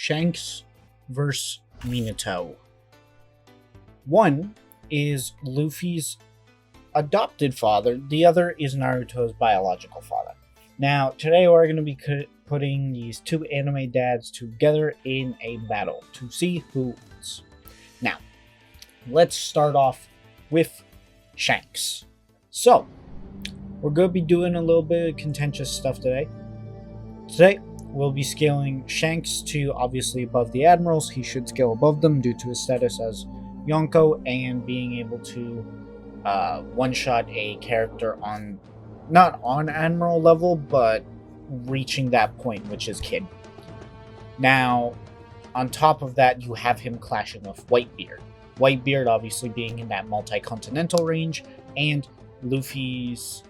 Shanks vs. Minato. One is Luffy's adopted father, the other is Naruto's biological father. Now, today we're going to be putting these two anime dads together in a battle to see who wins. Now, let's start off with Shanks. So, we're going to be doing a little bit of contentious stuff today. Today, we'll be scaling Shanks to obviously above the admirals. He should scale above them due to his status as Yonko and being able to one-shot a character on, not on admiral level, but reaching that point, which is Kid. Now, on top of that, you have him clashing with Whitebeard. Whitebeard obviously being in that multi-continental range, and Luffy's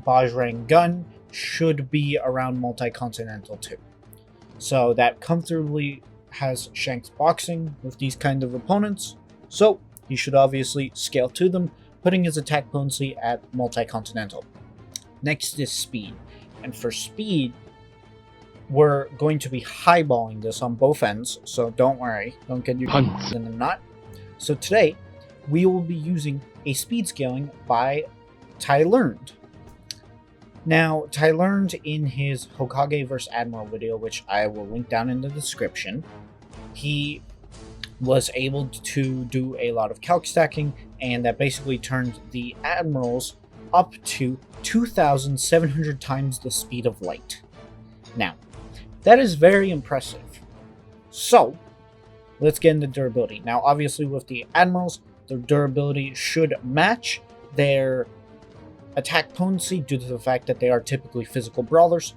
Bajrang Gun should be around multi-continental too. So that comfortably has Shanks boxing with these kind of opponents. So he should obviously scale to them, putting his attack potency at multi-continental. Next is speed. And for speed, we're going to be highballing this on both ends, so don't worry, don't get your hands in a knot. So today, we will be using a speed scaling by Tylearned. Now, Tylearned in his Hokage vs. Admiral video, which I will link down in the description, he was able to do a lot of calc stacking, and that basically turned the admirals up to 2,700 times the speed of light. Now, that is very impressive. So, let's get into durability. Now, obviously with the admirals, their durability should match their attack potency due to the fact that they are typically physical brawlers,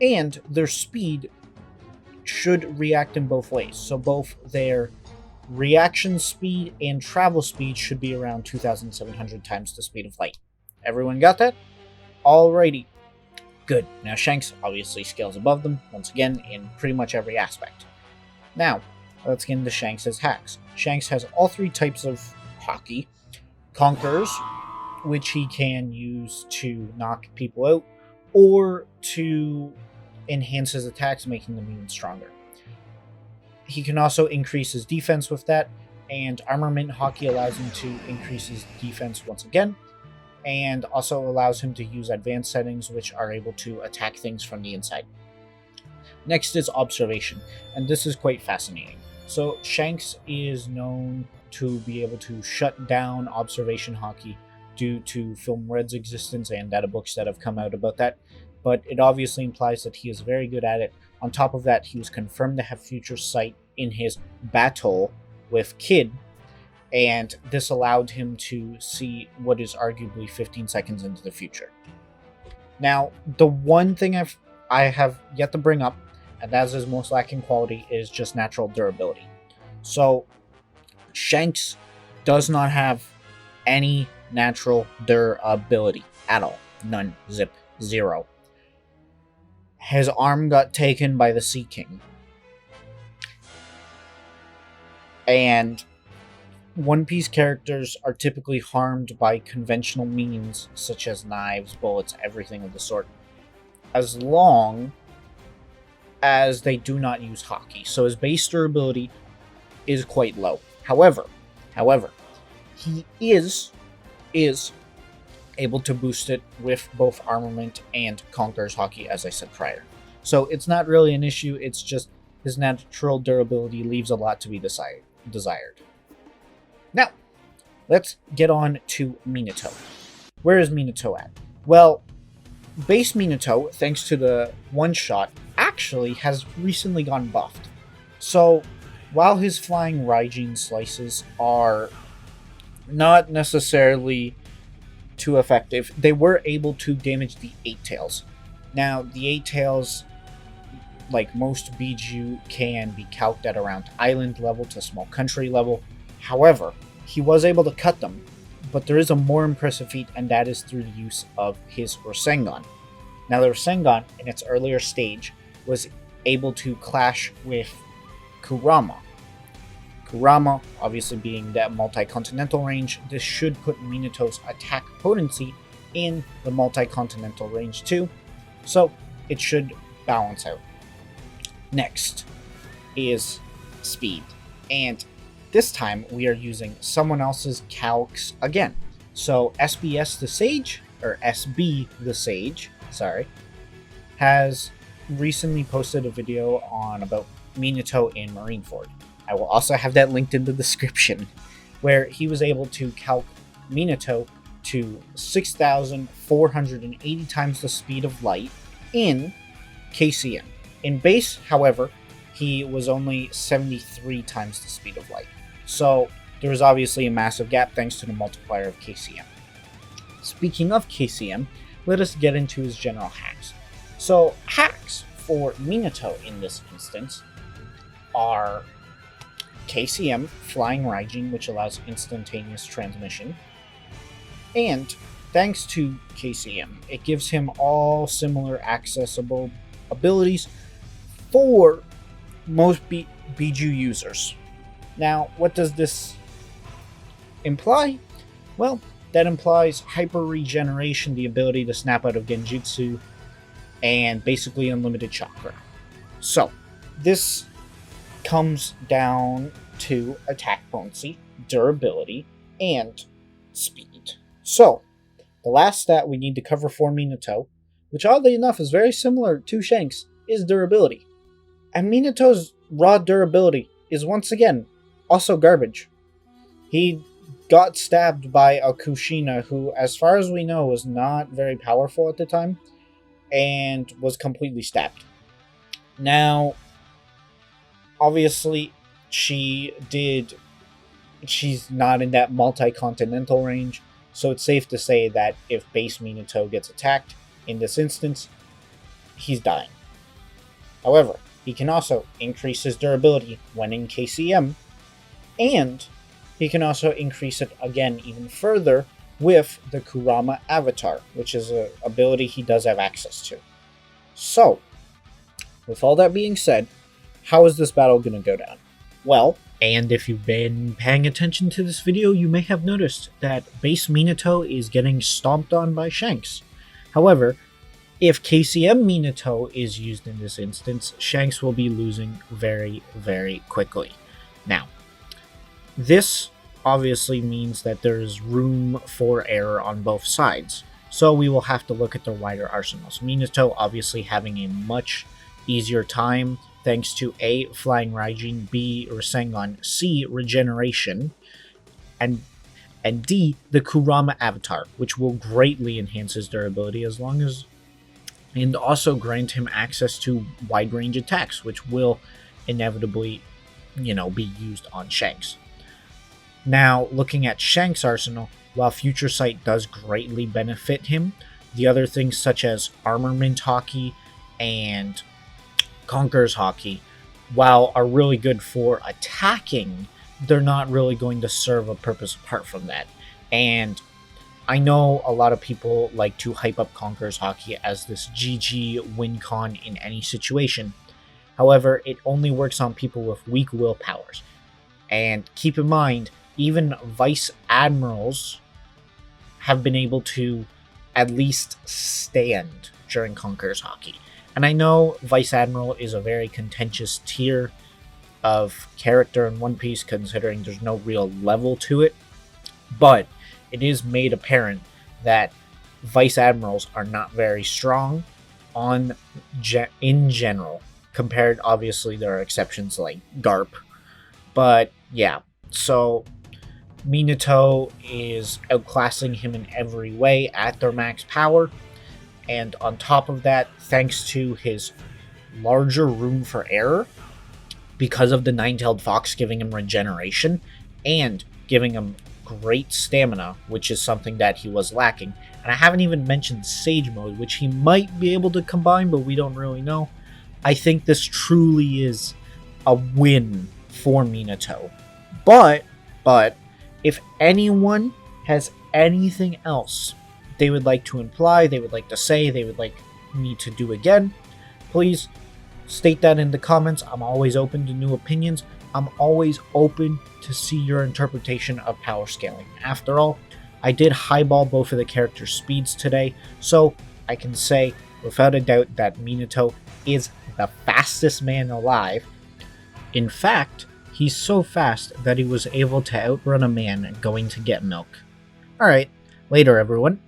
and their speed should react in both ways. So both their reaction speed and travel speed should be around 2,700 times the speed of light. Everyone got that? Alrighty. Good. Now Shanks obviously scales above them, once again, in pretty much every aspect. Now, let's get into Shanks' hacks. Shanks has all three types of hockey. Conquerors, which he can use to knock people out, or to enhance his attacks, making them even stronger. He can also increase his defense with that, and Armament Hockey allows him to increase his defense once again, and also allows him to use advanced settings, which are able to attack things from the inside. Next is Observation, and this is quite fascinating. So Shanks is known to be able to shut down Observation Hockey due to Film Red's existence and data books that have come out about that, but it obviously implies that he is very good at it. On top of that, he was confirmed to have future sight in his battle with Kid, and this allowed him to see what is arguably 15 seconds into the future. Now, the one thing I have yet to bring up, and that is his most lacking quality, is just natural durability. So, Shanks does not have any natural durability at all. None. Zip. Zero. His arm got taken by the Sea King. And One Piece characters are typically harmed by conventional means, such as knives, bullets, everything of the sort, as long as they do not use hockey. So his base durability is quite low. However, he is able to boost it with both Armament and Conqueror's Hockey, as I said prior. So it's not really an issue, it's just his natural durability leaves a lot to be desired. Now, let's get on to Minato. Where is Minato at? Well, base Minato, thanks to the one-shot, actually has recently gotten buffed. So, while his flying Raijin slices are not necessarily too effective, they were able to damage the 8 tails. Now, the 8 tails, like most Biju, can be calced at around island level to small country level. However, he was able to cut them, but there is a more impressive feat, and that is through the use of his Rasengan. Now, the Rasengan, in its earlier stage, was able to clash with Kurama. Kurama, obviously being that multi-continental range, this should put Minato's attack potency in the multi-continental range too, so it should balance out. Next, is speed. And this time we are using someone else's calcs again. So SBS the Sage, or SB the Sage, sorry, has recently posted a video on about Minato in Marineford. I will also have that linked in the description, where he was able to calc Minato to 6,480 times the speed of light in KCM. In base, however, he was only 73 times the speed of light. So there was obviously a massive gap thanks to the multiplier of KCM. Speaking of KCM, let us get into his general hacks. So hacks for Minato in this instance are KCM, Flying Raijin, which allows instantaneous transmission. And thanks to KCM, it gives him all similar accessible abilities for most Biju users. Now, what does this imply? Well, that implies hyper regeneration, the ability to snap out of genjutsu, and basically unlimited chakra. So, this comes down to attack potency, durability, and speed. So, the last stat we need to cover for Minato, which oddly enough is very similar to Shanks, is durability. And Minato's raw durability is once again also garbage. He got stabbed by a Kushina who, as far as we know, was not very powerful at the time, and was completely stabbed. Now, obviously, she's not in that multi-continental range, so it's safe to say that if base Minato gets attacked, in this instance, he's dying. However, he can also increase his durability when in KCM, and he can also increase it again even further with the Kurama Avatar, which is an ability he does have access to. So, with all that being said, how is this battle going to go down? Well, and if you've been paying attention to this video, you may have noticed that base Minato is getting stomped on by Shanks. However, if KCM Minato is used in this instance, Shanks will be losing very, very quickly. Now, this obviously means that there's room for error on both sides, so we will have to look at the wider arsenals. Minato obviously having a much easier time thanks to A, Flying Raijin, B, Rasengan, C, Regeneration, and D, the Kurama Avatar, which will greatly enhance his durability and also grant him access to wide range attacks, which will inevitably, be used on Shanks. Now, looking at Shanks' arsenal, while Future Sight does greatly benefit him, the other things such as Armament Hockey and Conqueror's Hockey, while are really good for attacking, they're not really going to serve a purpose apart from that. And I know a lot of people like to hype up Conqueror's Hockey as this GG win con in any situation. However, it only works on people with weak willpowers. And keep in mind, even Vice Admirals have been able to at least stand during Conqueror's Hockey. And I know Vice Admiral is a very contentious tier of character in One Piece, considering there's no real level to it. But it is made apparent that Vice Admirals are not very strong in general. Compared, obviously, there are exceptions like Garp. But yeah, so Minato is outclassing him in every way at their max power. And on top of that, thanks to his larger room for error, because of the Nine-Tailed Fox giving him regeneration and giving him great stamina, which is something that he was lacking. And I haven't even mentioned Sage Mode, which he might be able to combine, but we don't really know. I think this truly is a win for Minato. But if anyone has anything else they would like to imply, they would like to say, they would like me to do again, please state that in the comments. I'm always open to new opinions. I'm always open to see your interpretation of power scaling. After all, I did highball both of the characters' speeds today, so I can say without a doubt that Minato is the fastest man alive In fact, he's so fast that he was able to outrun a man going to get milk. Alright, later everyone.